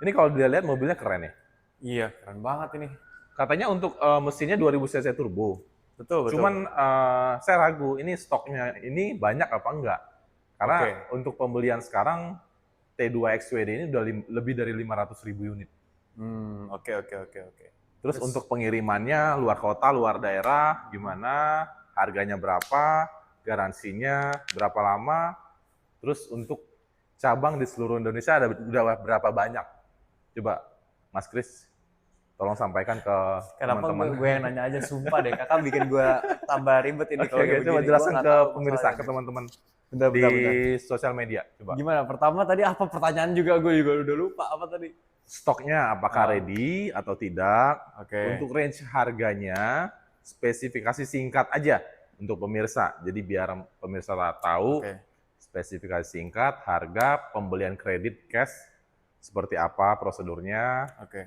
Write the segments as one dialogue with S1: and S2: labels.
S1: Ini kalau dilihat mobilnya keren ya.
S2: Iya, keren banget ini.
S1: Katanya untuk mesinnya 2000 cc turbo.
S2: Betul, betul.
S1: Cuman saya ragu ini stoknya ini banyak apa enggak. Karena
S2: Oke.
S1: untuk pembelian sekarang T2 XWD ini udah lebih dari 500.000 unit.
S2: Oke, oke, oke, oke.
S1: Terus untuk pengirimannya luar kota, luar daerah gimana? Harganya berapa? Garansinya berapa lama? Terus untuk cabang di seluruh Indonesia ada udah berapa banyak? Coba Mas Kris tolong sampaikan ke
S2: Kenapa
S1: teman-teman.
S2: gue yang nanya aja, sumpah deh, kakak bikin gue tambah ribet ini
S1: Oke,
S2: kalau
S1: oke,
S2: kayak
S1: coba
S2: begini. Gue
S1: jelaskan
S2: nggak
S1: ke
S2: tahu
S1: pemirsa,
S2: masalahnya
S1: ke
S2: nih.
S1: teman-teman
S2: Bentar,
S1: di
S2: bentar, bentar.
S1: sosial media. Coba.
S2: Gimana? Pertama tadi apa pertanyaan juga, gue juga udah lupa apa tadi.
S1: Stoknya apakah ready atau tidak?
S2: Oke.
S1: Untuk range harganya, spesifikasi singkat aja untuk pemirsa. Jadi biar pemirsa tahu
S2: Oke.
S1: spesifikasi singkat, harga, pembelian kredit cash, seperti apa prosedurnya,
S2: Oke.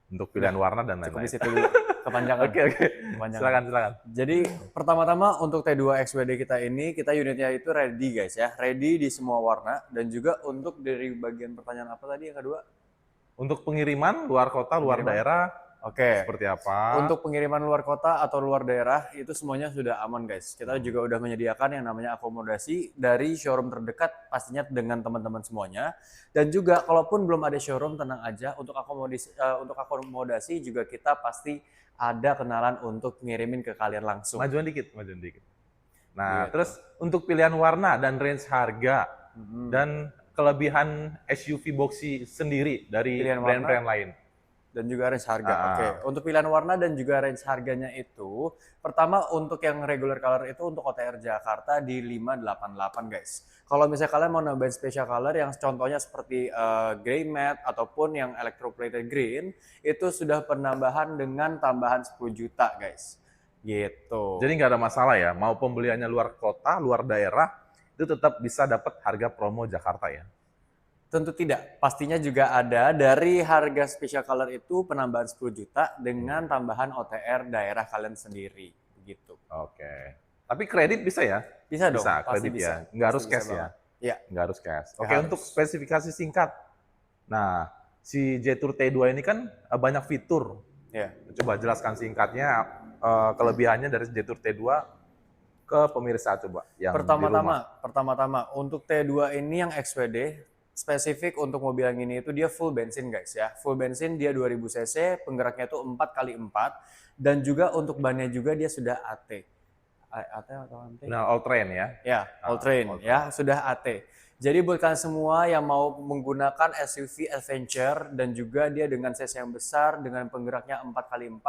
S1: untuk pilihan warna dan
S2: Cukup di
S1: lain-lain.
S2: situ dulu. Kepanjangan.
S1: Oke, oke.
S2: Kepanjangan.
S1: Silakan, silakan.
S2: Jadi pertama-tama untuk T2 XWD kita ini, kita unitnya itu ready guys ya. Ready di semua warna. Dan juga untuk dari bagian pertanyaan apa tadi yang kedua?
S1: Untuk pengiriman luar kota, luar
S2: Pengiriman?
S1: daerah,
S2: Oke.
S1: seperti apa?
S2: Untuk pengiriman luar kota atau luar daerah itu semuanya sudah aman guys. Kita juga udah menyediakan yang namanya akomodasi dari showroom terdekat pastinya dengan teman-teman semuanya. Dan juga kalaupun belum ada showroom tenang aja untuk akomodasi juga kita pasti ada kenalan untuk ngirimin ke kalian langsung.
S1: Majuan dikit, majuan dikit. Nah,
S2: Gitu.
S1: terus untuk pilihan warna dan range harga dan kelebihan SUV Boxy sendiri dari
S2: Pilihan
S1: brand-brand
S2: warna
S1: lain.
S2: dan juga range harga. Oke, untuk pilihan warna dan juga range harganya itu, pertama untuk yang regular color itu untuk OTR Jakarta di 588 guys. Kalau misalnya kalian mau nambahin special color yang contohnya seperti grey matte ataupun yang electroplated green, itu sudah penambahan dengan tambahan 10 juta guys. Gitu.
S1: Jadi nggak ada masalah ya, mau pembeliannya luar kota, luar daerah, itu tetap bisa dapat harga promo Jakarta ya.
S2: Tentu tidak, pastinya juga ada dari harga special color itu penambahan 10 juta dengan tambahan OTR daerah kalian sendiri, begitu.
S1: Oke. Tapi kredit bisa ya?
S2: Bisa dong,
S1: Bisa,
S2: pasti
S1: kredit
S2: bisa.
S1: ya. Nggak harus
S2: Pasti bisa
S1: cash ya?
S2: banget. Iya,
S1: Nggak harus cash.
S2: nggak
S1: Oke,
S2: harus.
S1: untuk spesifikasi singkat. Nah, si Jetour T2 ini kan banyak fitur.
S2: Ya.
S1: Coba jelaskan singkatnya kelebihannya dari Jetour T2 ke pemirsa coba yang di rumah.
S2: Pertama-tama untuk T2 ini yang XWD spesifik untuk mobil yang ini itu dia full bensin guys ya. Full bensin dia 2000 cc, penggeraknya itu 4x4 dan juga untuk bannya juga dia sudah AT. AT atau AT?
S1: Nah, all terrain ya.
S2: Ya, all terrain ya, sudah AT. Jadi buat kalian semua yang mau menggunakan SUV adventure dan juga dia dengan cc yang besar dengan penggeraknya 4x4,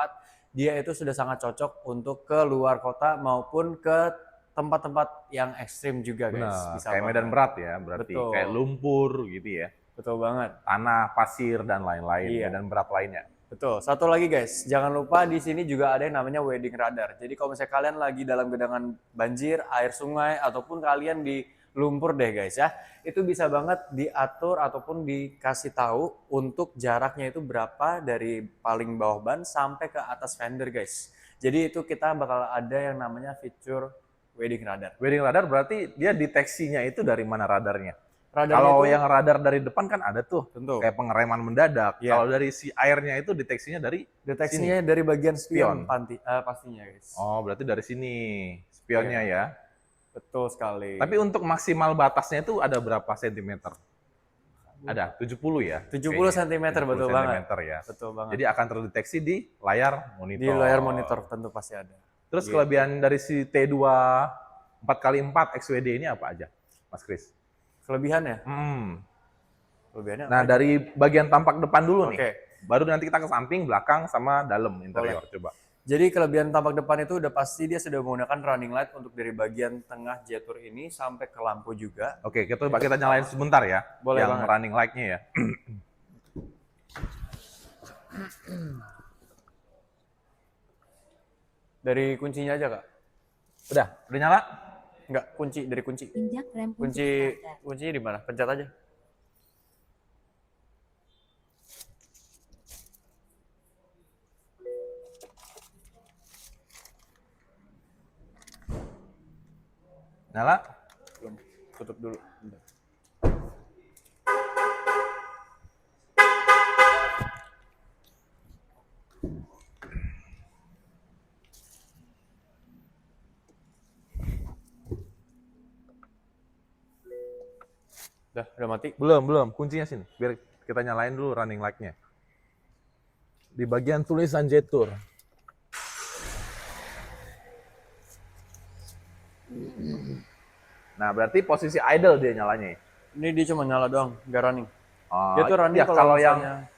S2: dia itu sudah sangat cocok untuk ke luar kota maupun ke tempat-tempat yang ekstrim juga guys.
S1: Benar,
S2: Bisa
S1: kayak medan
S2: banget.
S1: berat ya, berarti
S2: Betul.
S1: kayak lumpur gitu ya.
S2: Betul banget.
S1: Tanah, pasir dan lain-lain,
S2: Iya.
S1: medan berat lainnya.
S2: Betul. Satu lagi guys, jangan lupa di sini juga ada yang namanya wedding radar. Jadi kalau misalnya kalian lagi dalam genangan banjir, air sungai, ataupun kalian di lumpur deh guys ya, itu bisa banget diatur ataupun dikasih tahu untuk jaraknya itu berapa dari paling bawah ban sampai ke atas fender guys. Jadi itu kita bakal ada yang namanya fitur wedding radar.
S1: Wedding radar berarti dia deteksinya itu dari mana radarnya?
S2: Radarnya
S1: Kalau
S2: itu
S1: yang radar dari depan kan ada tuh,
S2: tentu
S1: kayak pengereman mendadak.
S2: Iya.
S1: Kalau dari si airnya itu deteksinya dari
S2: deteksinya
S1: sini.
S2: dari bagian spion
S1: Spion.
S2: pastinya guys.
S1: Oh, berarti dari sini spionnya
S2: Iya.
S1: ya.
S2: Betul sekali.
S1: Tapi untuk maksimal batasnya itu ada berapa sentimeter? Ada 70 ya?
S2: 70
S1: kayaknya.
S2: cm,
S1: 70
S2: betul banget.
S1: sentimeter ya.
S2: Betul banget.
S1: Jadi akan terdeteksi di layar monitor.
S2: Di layar monitor tentu pasti ada.
S1: Terus
S2: Gitu.
S1: kelebihan dari si T2 4x4 XWD ini apa aja, Mas Kris?
S2: Kelebihannya?
S1: Nah,
S2: Kelebihannya apa aja?
S1: dari bagian tampak depan dulu nih.
S2: Oke.
S1: Baru nanti kita ke samping, belakang, sama dalam interior. Coba.
S2: Jadi kelebihan tampak depan itu udah pasti dia sudah menggunakan running light untuk dari bagian tengah Jetour ini sampai ke lampu juga.
S1: Oke, kita nyalain sebentar ya.
S2: Boleh
S1: yang
S2: banget.
S1: running light-nya ya.
S2: Dari kuncinya aja kak?
S1: Udah nyala?
S2: Enggak, kunci dari kunci.
S3: Injak rem untuk
S2: Kunci
S3: starter.
S2: kuncinya di mana? Pencet aja.
S1: Nyala?
S2: Belum. Tutup dulu. Bentar. Udah mati.
S1: Belum. Kuncinya sini. Biar kita nyalain dulu running light-nya. Di bagian tulisan Jetour. Nah, berarti posisi idle dia nyalanya.
S2: Ini dia cuma nyala doang, nggak running.
S1: Oh,
S2: Dia tuh running
S1: ya
S2: kalau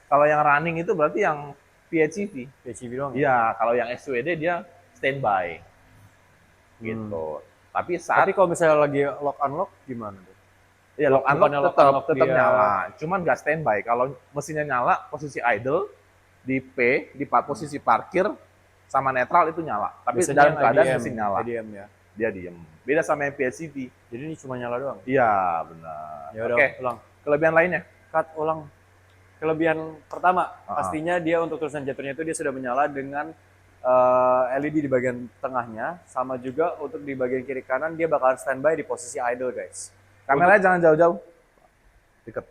S1: kalau yang running itu berarti yang PHEV.
S2: PHEV doang.
S1: Iya, kalau yang SWD dia standby. Gitu.
S2: Tapi kalau misalnya lagi lock unlock gimana tuh?
S1: Ya lock
S2: Bukannya
S1: unlock
S2: lock unlock
S1: tetap
S2: dia-
S1: nyala, cuman nggak standby. Kalau mesinnya nyala, posisi idle di di posisi parkir sama netral itu nyala. Tapi
S2: Biasanya
S1: dalam
S2: yang
S1: keadaan
S2: IDM,
S1: mesin nyala,
S2: IDM ya.
S1: dia diem. Beda sama yang PHEV.
S2: Jadi ini cuma nyala doang.
S1: Iya, benar.
S2: Ya udah,
S1: Oke,
S2: ulang.
S1: kelebihan lainnya?
S2: Cut ulang. Kelebihan pertama,
S1: Ah.
S2: pastinya dia untuk tulisan jatuhnya itu dia sudah menyala dengan LED di bagian tengahnya, sama juga untuk di bagian kiri kanan dia bakalan standby di posisi idle, guys.
S1: Kameranya jangan jauh-jauh. Deket.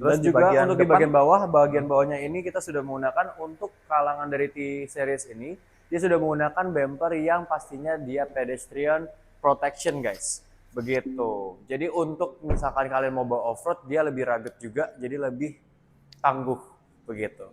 S2: Dan juga untuk di bagian bawah, bagian bawahnya ini kita sudah menggunakan untuk kalangan dari T-Series ini, dia sudah menggunakan bumper yang pastinya dia pedestrian protection, guys. Begitu. Jadi untuk misalkan kalian mau bawa off-road, dia lebih rugged juga, jadi lebih tangguh. Begitu.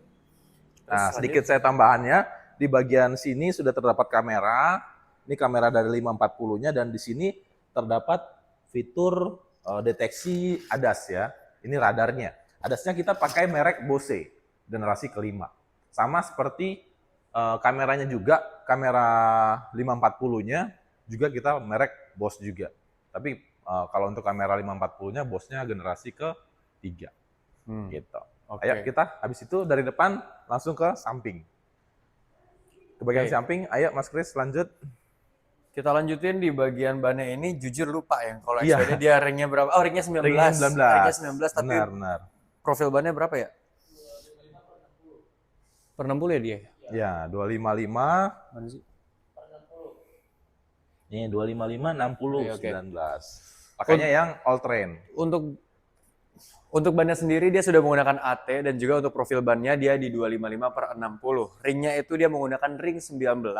S1: Nah, sedikit saya tambahannya, di bagian sini sudah terdapat kamera. Ini kamera dari 540-nya dan di sini terdapat fitur deteksi ADAS ya. Ini radarnya. ADAS-nya kita pakai merek Bose generasi kelima. Sama seperti kameranya juga, kamera 540-nya juga kita merek Bose juga. Tapi kalau untuk kamera 540-nya Bose-nya generasi ke-3. Gitu. Ayo kita habis itu dari depan langsung ke samping. Ke bagian samping, ayo Mas Kris lanjut.
S2: Kita lanjutin di bagian bannya ini, jujur lupa ya. Kalau XWD dia ringnya berapa? Oh, ringnya 19. Ringnya 19, tapi
S1: benar.
S2: profil bannya berapa ya? Per 60 ya dia?
S1: Ya, 255.
S2: Mana sih?
S1: Ini 255, 60,
S2: Oke.
S1: 19. Pakainya yang all terrain.
S2: Untuk bannya sendiri dia sudah menggunakan AT dan juga untuk profil bannya dia di 255 per 60. Ringnya itu dia menggunakan ring 19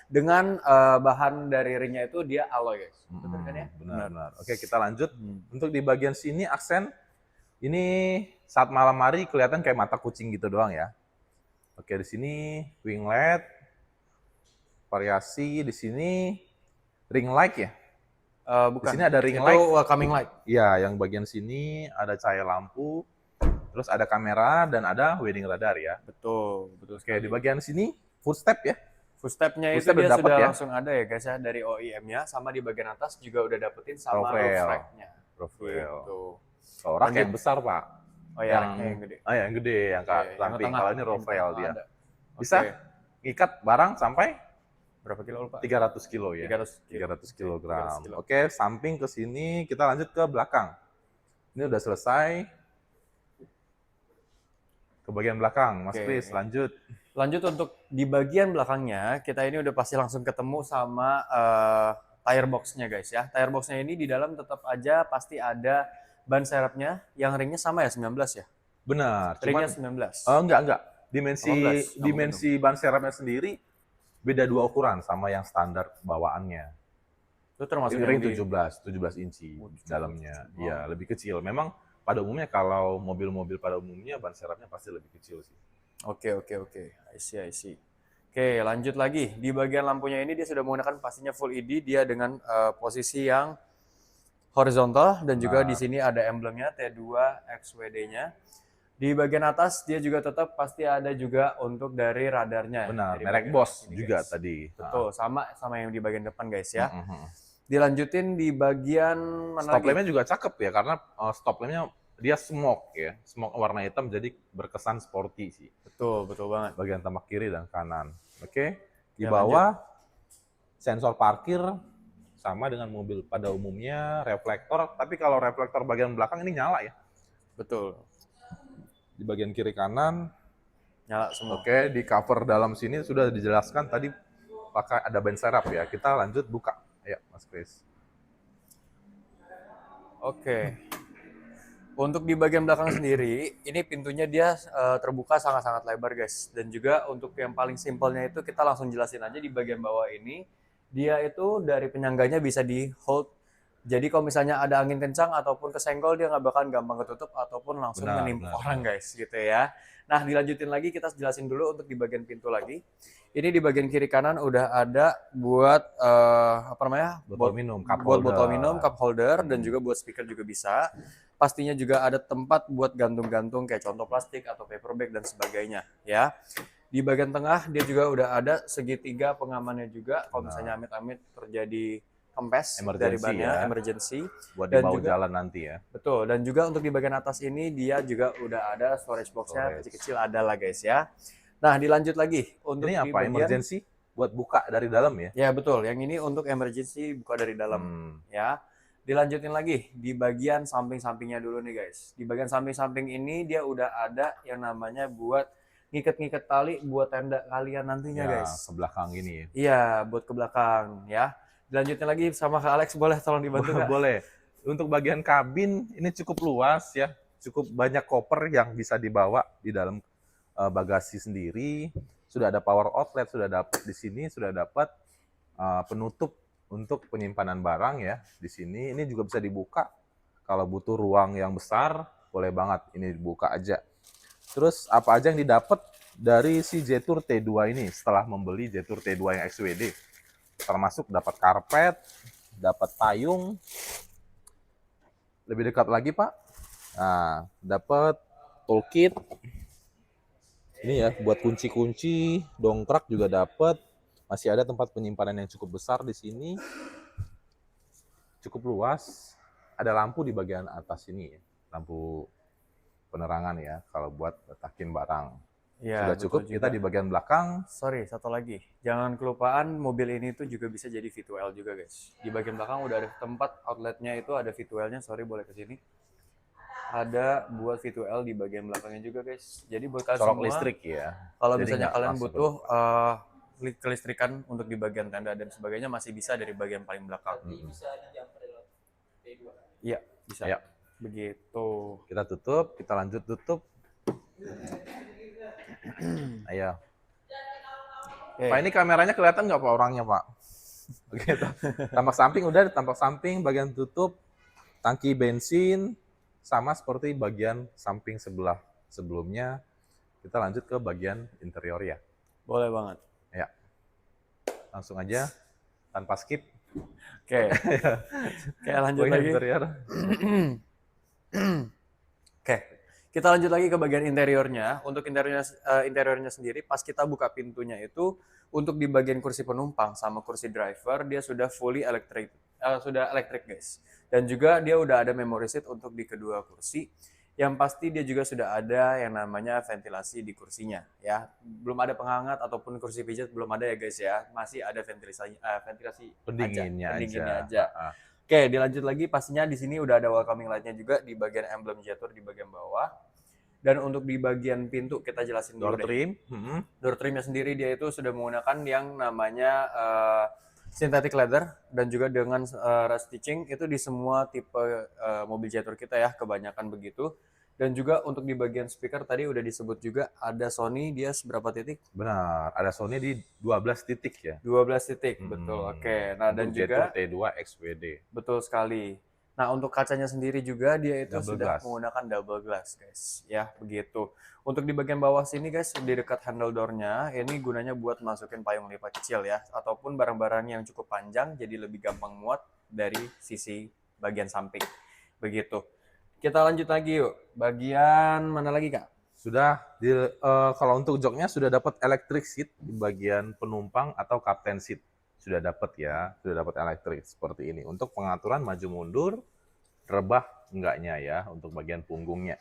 S2: dengan bahan dari ringnya itu dia alloy, guys. Betul kan ya?
S1: Benar. Oke, kita lanjut. Untuk di bagian sini aksen ini saat malam hari kelihatan kayak mata kucing gitu doang ya. Oke, di sini winglet, variasi di sini ring light ya.
S2: Bukan.
S1: Di sini ada ring
S2: itu
S1: light.
S2: welcoming light.
S1: Iya, yang bagian sini ada cahaya lampu, terus ada kamera dan ada wedding radar ya.
S2: Betul.
S1: Oke, di bagian sini footstep ya.
S2: Footstep-nya itu
S1: Footstep
S2: dia
S1: udah dapet
S2: sudah
S1: ya?
S2: langsung ada ya guys ya dari OEM-nya, sama di bagian atas juga udah dapetin sama
S1: Profile.
S2: roof rack-nya.
S1: Profil.
S2: Gitu.
S1: Oh, rak yang besar pak.
S2: Oh ya, raknya yang gede.
S1: Yang gede, yang ke
S2: Oke, yang
S1: samping.
S2: tengah.
S1: Kalau ini
S2: Yang
S1: rail
S2: tengah
S1: dia.
S2: ada.
S1: Bisa
S2: Oke.
S1: ikat barang sampai
S2: Berapa kilo lupa?
S1: 300 kilo ya. 300 kilogram. Oke, samping ke sini kita lanjut ke belakang. Ini udah selesai. Ke bagian belakang, Mas Kris, lanjut.
S2: Lanjut untuk di bagian belakangnya, kita ini udah pasti langsung ketemu sama tire box-nya guys ya. Tire box-nya ini di dalam tetap aja pasti ada ban serepnya yang ringnya sama ya 19 ya?
S1: Benar.
S2: Ringnya 19.
S1: Enggak.
S2: 18.
S1: Dimensi ban serepnya sendiri beda 2 ukuran sama yang standar bawaannya.
S2: Itu termasuk
S1: Ini ring
S2: yang
S1: 17 inci dalamnya. Iya, lebih kecil. Memang pada umumnya kalau mobil-mobil pada umumnya ban serepnya pasti lebih kecil sih.
S2: Oke. I see. Oke, lanjut lagi. Di bagian lampunya ini dia sudah menggunakan pastinya full LED, dia dengan posisi yang horizontal dan juga di sini ada emblemnya T2 XWD-nya. Di bagian atas dia juga tetap pasti ada juga untuk dari radarnya.
S1: Benar,
S2: dari
S1: merek
S2: bagian
S1: Bosch
S2: atas ini,
S1: juga
S2: guys.
S1: tadi.
S2: Betul, sama yang di bagian depan guys ya. Dilanjutin di bagian mana
S1: Stop
S2: lagi?
S1: lampnya juga cakep ya, karena stop lampnya dia smoke ya. Smoke warna hitam jadi berkesan sporty sih.
S2: Betul banget.
S1: Bagian tamak kiri dan kanan. Oke. Di
S2: Ya,
S1: bawah sensor parkir sama dengan mobil pada umumnya, reflektor, tapi kalau reflektor bagian belakang ini nyala ya.
S2: Betul.
S1: Di bagian kiri kanan
S2: Nyala semua.
S1: Oke, di cover dalam sini sudah dijelaskan tadi pakai ada ban serep ya. Kita lanjut buka. Ayo, Mas Kris.
S2: Oke. Untuk di bagian belakang sendiri, ini pintunya dia terbuka sangat-sangat lebar guys. Dan juga untuk yang paling simpelnya itu kita langsung jelasin aja di bagian bawah ini. Dia itu dari penyangganya bisa di hold Jadi kalau misalnya ada angin kencang ataupun kesenggol dia nggak bakalan gampang ketutup ataupun langsung
S1: Benar,
S2: menimpuk
S1: benar,
S2: orang
S1: benar.
S2: guys gitu ya. Nah dilanjutin lagi kita jelasin dulu untuk di bagian pintu lagi. Ini di bagian kiri kanan udah ada buat apa namanya
S1: Botol minum, cup
S2: buat botol minum,
S1: holder.
S2: cup holder dan
S1: Mm-mm.
S2: juga buat speaker juga bisa. Pastinya juga ada tempat buat gantung-gantung kayak contoh plastik atau paper bag dan sebagainya ya. Di bagian tengah dia juga udah ada segitiga pengamannya juga kalau misalnya
S1: Benar.
S2: amit-amit terjadi kempes dari
S1: Emergency
S2: bannya
S1: ya,
S2: emergency.
S1: buat
S2: Dan
S1: dibawa
S2: juga
S1: jalan nanti ya.
S2: betul, dan juga untuk di bagian atas ini dia juga udah ada storage box-nya
S1: Storage.
S2: kecil-kecil ada lah guys ya. Nah dilanjut lagi
S1: Ini
S2: untuk di
S1: apa?
S2: bagian,
S1: Emergency buat buka dari dalam ya?
S2: ya betul, yang ini untuk emergency buka dari dalam
S1: Hmm.
S2: ya. Dilanjutin lagi di bagian samping-sampingnya dulu nih guys. Di bagian samping-samping ini dia udah ada yang namanya buat ngiket-ngiket tali buat tenda kalian nantinya
S1: Ya, ke
S2: guys.
S1: belakang ini ya.
S2: Iya, buat ke belakang ya. Dilanjutin lagi sama Kak Alex, boleh tolong dibantu Kak?
S1: Boleh. Untuk bagian kabin ini cukup luas ya, cukup banyak koper yang bisa dibawa di dalam bagasi sendiri. Sudah ada power outlet, sudah dapat di sini, sudah dapat penutup untuk penyimpanan barang ya di sini. Ini juga bisa dibuka. Kalau butuh ruang yang besar, boleh banget ini dibuka aja. Terus apa aja yang didapat dari si Jetour T2 ini setelah membeli Jetour T2 yang XWD? Termasuk dapat karpet, dapat payung, lebih dekat lagi Pak. Nah, dapat toolkit. Ini ya buat kunci-kunci, dongkrak juga dapat. Masih ada tempat penyimpanan yang cukup besar di sini. Cukup luas. Ada lampu di bagian atas ini ya. Lampu penerangan ya kalau buat letakin barang.
S2: Iya,
S1: Sudah
S2: betul
S1: cukup, kita
S2: juga.
S1: di bagian belakang.
S2: Sorry, satu lagi. Jangan kelupaan mobil ini tuh juga bisa jadi V2L juga guys. Di bagian belakang udah ada tempat outletnya itu ada V2L-nya. Sorry, boleh ke sini. Ada buat V2L di bagian belakangnya juga guys. Jadi buat kalian
S1: Colok
S2: semua,
S1: listrik ya.
S2: kalau
S1: Jadi
S2: misalnya
S1: nggak
S2: kalian
S1: langsung ke
S2: butuh
S1: depan.
S2: kelistrikan untuk di bagian tenda dan sebagainya masih bisa dari bagian paling belakang. Iya, bisa.
S1: Ayo,
S2: Begitu.
S1: kita tutup, kita lanjut tutup. Ayo.
S2: Oke.
S1: Pak, ini kameranya kelihatan nggak Pak orangnya Pak? Begitu. Tampak samping udah, tampak samping, bagian tutup, tangki bensin, sama seperti bagian samping sebelah sebelumnya. Kita lanjut ke bagian interior ya.
S2: Boleh banget.
S1: Ya, langsung aja, tanpa skip.
S2: Oke. Oke, lanjut
S1: Bagian
S2: lagi.
S1: interior.
S2: Oke, kita lanjut lagi ke bagian interiornya. Untuk interiornya sendiri, pas kita buka pintunya itu, untuk di bagian kursi penumpang sama kursi driver, dia sudah fully elektrik, sudah elektrik guys. Dan juga dia udah ada memory seat untuk di kedua kursi. Yang pasti dia juga sudah ada yang namanya ventilasi di kursinya ya. Belum ada penghangat ataupun kursi pijat belum ada ya guys ya. Masih ada ventilasi aja,
S1: Pendinginnya
S2: pendinginnya
S1: aja.
S2: aja. Oke, dilanjut lagi pastinya di sini udah ada welcoming light-nya juga di bagian emblem Jetour di bagian bawah. Dan untuk di bagian pintu kita jelasin dulu
S1: Door
S2: deh.
S1: trim.
S2: Door trimnya sendiri dia itu sudah menggunakan yang namanya synthetic leather dan juga dengan rust stitching itu di semua tipe mobil Jetour kita ya, kebanyakan begitu. Dan juga untuk di bagian speaker tadi udah disebut juga ada Sony, dia seberapa titik?
S1: Benar, ada Sony di 12 titik ya.
S2: 12 titik, betul. Oke. Nah, dan
S1: Untuk Jetour
S2: juga
S1: T2 XWD.
S2: betul sekali. Nah, untuk kacanya sendiri juga dia itu
S1: Double
S2: sudah
S1: glass.
S2: menggunakan double glass, guys. Ya, begitu. Untuk di bagian bawah sini, guys, di dekat handle door-nya, ini gunanya buat masukin payung lipat kecil ya, ataupun barang-barang yang cukup panjang, jadi lebih gampang muat dari sisi bagian samping. Begitu. Kita lanjut lagi yuk. Bagian mana lagi, Kak?
S1: Sudah kalau untuk joknya sudah dapat electric seat di bagian penumpang atau captain seat. Sudah dapat ya, sudah dapat elektrik seperti ini. Untuk pengaturan maju mundur, rebah enggaknya ya untuk bagian punggungnya.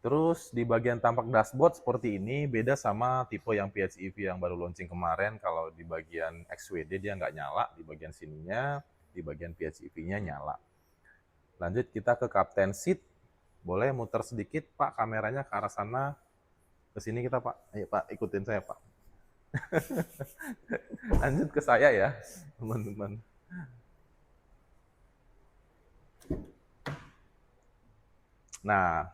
S1: Terus di bagian tampak dashboard seperti ini, beda sama tipe yang PHEV yang baru launching kemarin. Kalau di bagian XWD dia nggak nyala, di bagian sininya, di bagian PHEV-nya nyala. Lanjut kita ke captain seat. Boleh muter sedikit Pak kameranya ke arah sana. Ke sini kita Pak. Ayo Pak, ikutin saya Pak. Lanjut ke saya ya, teman-teman. Nah,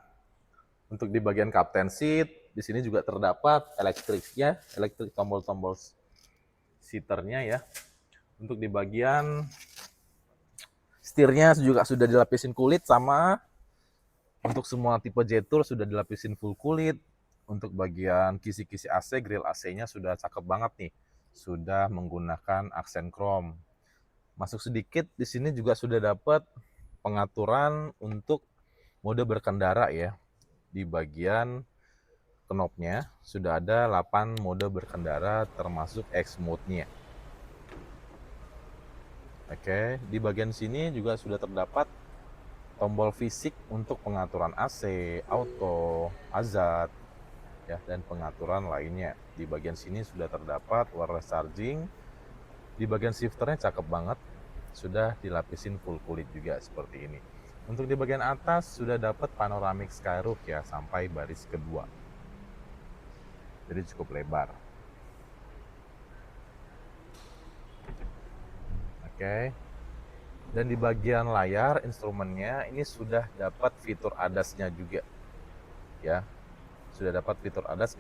S1: untuk di bagian captain seat, di sini juga terdapat elektriknya, elektrik tombol-tombol seaternya ya. Untuk di bagian Setirnya juga sudah dilapisin kulit, sama untuk semua tipe Jetour sudah dilapisin full kulit. Untuk bagian kisi-kisi AC, grill AC-nya sudah cakep banget nih. Sudah menggunakan aksen chrome. Masuk sedikit di sini juga sudah dapat pengaturan untuk mode berkendara ya. Di bagian knobnya sudah ada 8 mode berkendara termasuk X mode-nya. Oke, di bagian sini juga sudah terdapat tombol fisik untuk pengaturan AC, auto, hazard, ya, dan pengaturan lainnya. Di bagian sini sudah terdapat wireless charging. Di bagian shifternya cakep banget, sudah dilapisin full kulit juga seperti ini. Untuk di bagian atas sudah dapat panoramic skyroof ya, sampai baris kedua. Jadi cukup lebar. Oke. Dan di bagian layar instrumennya ini sudah dapat fitur ADAS-nya juga. Ya. Sudah dapat fitur ADAS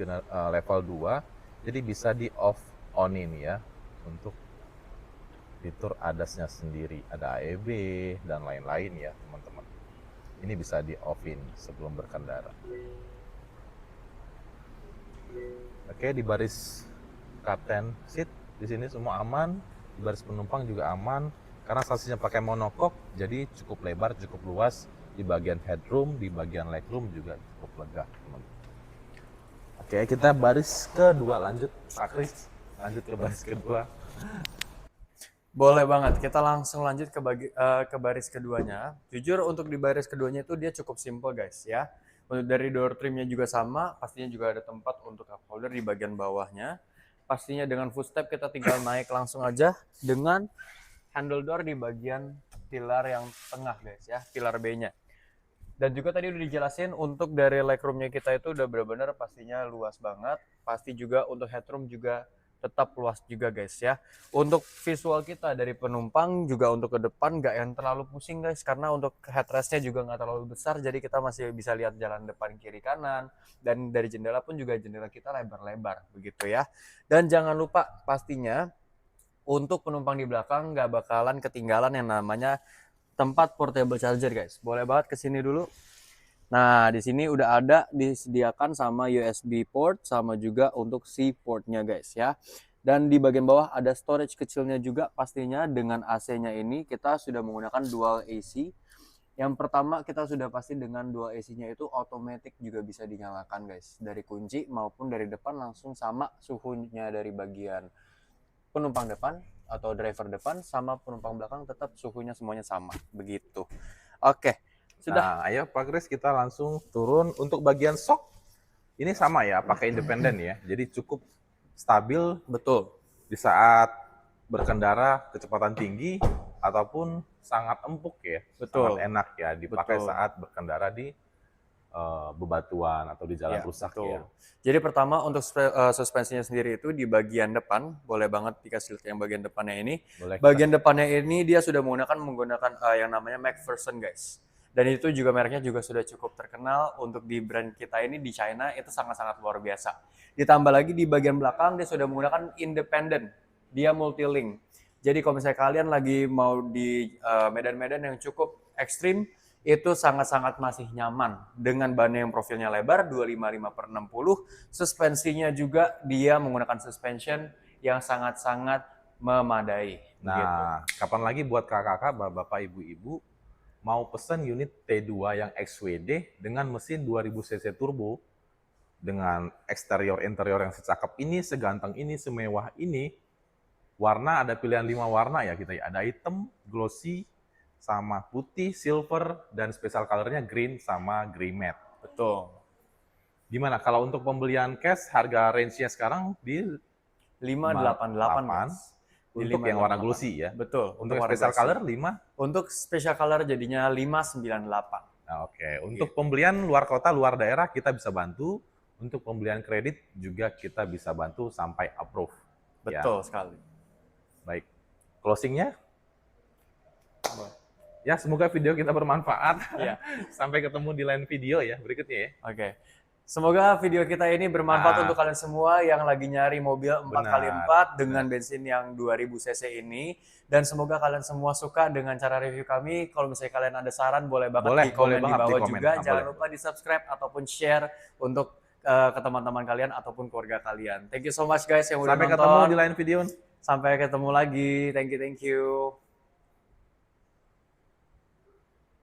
S1: level 2. Jadi bisa di off on-in ya untuk fitur ADAS-nya sendiri. Ada AEB dan lain-lain ya, teman-teman. Ini bisa di off-in sebelum berkendara. Oke, di baris captain seat di sini semua aman, di baris penumpang juga aman karena saksinya pakai monocoque, jadi cukup lebar, cukup luas. Di bagian headroom, di bagian legroom juga cukup lega, teman-teman. Oke, kita baris kedua, lanjut Pak Kris, lanjut ke baris kedua.
S2: Boleh banget, kita langsung lanjut ke baris keduanya. Jujur untuk di baris keduanya itu dia cukup simple guys ya. Untuk dari door trimnya juga sama, pastinya juga ada tempat untuk cup holder di bagian bawahnya. Pastinya dengan footstep kita tinggal naik langsung aja dengan handle door di bagian pilar yang tengah guys ya, pilar B-nya. Dan juga tadi udah dijelasin untuk dari legroomnya kita itu udah benar-benar pastinya luas banget. Pasti juga untuk headroom juga tetap luas juga guys ya. Untuk visual kita dari penumpang juga untuk ke depan nggak yang terlalu pusing guys, karena untuk headrestnya juga nggak terlalu besar, jadi kita masih bisa lihat jalan depan kiri kanan, dan dari jendela pun juga jendela kita lebar-lebar begitu ya. Dan jangan lupa pastinya untuk penumpang di belakang nggak bakalan ketinggalan yang namanya tempat portable charger guys. Boleh banget kesini dulu. Nah, di sini udah ada disediakan sama USB port sama juga untuk C portnya guys ya. Dan di bagian bawah ada storage kecilnya juga pastinya. Dengan AC-nya ini kita sudah menggunakan dual AC. Yang pertama kita sudah pasti dengan dual AC-nya itu automatic juga bisa dinyalakan guys. Dari kunci maupun dari depan langsung sama suhunya dari bagian penumpang depan atau driver depan sama penumpang belakang tetap suhunya semuanya sama. Begitu. Oke. Sudah.
S1: Nah, ayo Pak Kris kita langsung turun. Untuk bagian shock ini sama ya, pakai independen ya. Jadi cukup stabil,
S2: Betul,
S1: di saat berkendara kecepatan tinggi ataupun sangat empuk ya.
S2: betul.
S1: Sangat enak ya dipakai
S2: Betul.
S1: saat berkendara di bebatuan atau di jalan
S2: Ya,
S1: rusak
S2: betul.
S1: ya.
S2: Jadi pertama untuk suspensinya sendiri itu di bagian depan, boleh banget dikasih lihat yang bagian depannya ini.
S1: Boleh
S2: Bagian
S1: kita.
S2: depannya ini dia sudah menggunakan yang namanya McPherson guys. Dan itu juga mereknya juga sudah cukup terkenal untuk di brand kita ini di China, itu sangat-sangat luar biasa. Ditambah lagi di bagian belakang dia sudah menggunakan independent, dia multi-link. Jadi kalau misalnya kalian lagi mau di medan-medan yang cukup ekstrim, itu sangat-sangat masih nyaman dengan ban yang profilnya lebar 255/60. Suspensinya juga dia menggunakan suspension yang sangat-sangat memadai.
S1: Nah,
S2: Gitu.
S1: kapan lagi buat kakak-kakak, bapak, ibu-ibu mau pesen unit T2 yang XWD dengan mesin 2000 cc turbo dengan eksterior interior yang secakep ini, seganteng ini, semewah ini, warna ada pilihan 5 warna ya kita ya. Ada hitam, glossy, sama putih, silver, dan special colornya green sama grey matte.
S2: Betul.
S1: Gimana kalau untuk pembelian cash harga range-nya sekarang di
S2: 588
S1: 8
S2: guys. Di
S1: untuk yang warna
S2: 588.
S1: glossy ya.
S2: Betul.
S1: Untuk yang
S2: warna
S1: special
S2: glossy.
S1: color 5.
S2: Untuk special color jadinya 598.
S1: Nah, oke. Untuk pembelian luar kota, luar daerah kita bisa bantu. Untuk pembelian kredit juga kita bisa bantu sampai approve.
S2: Betul sekali.
S1: Baik. Closingnya? Ya, semoga video kita bermanfaat.
S2: Iya.
S1: Sampai ketemu di lain video ya berikutnya ya.
S2: Oke. Semoga video kita ini bermanfaat
S1: Nah.
S2: untuk kalian semua yang lagi nyari mobil 4x4 dengan
S1: benar.
S2: bensin yang 2000 cc ini. Dan semoga kalian semua suka dengan cara review kami. Kalau misalnya kalian ada saran, boleh banget di komen di
S1: banget
S2: bawah
S1: di komen.
S2: juga.
S1: Nah,
S2: Jangan
S1: boleh.
S2: lupa di subscribe ataupun share untuk ke teman-teman kalian ataupun keluarga kalian. Thank you so much guys yang udah
S1: Sampai
S2: nonton.
S1: ketemu di lain video.
S2: Sampai ketemu lagi. Thank you.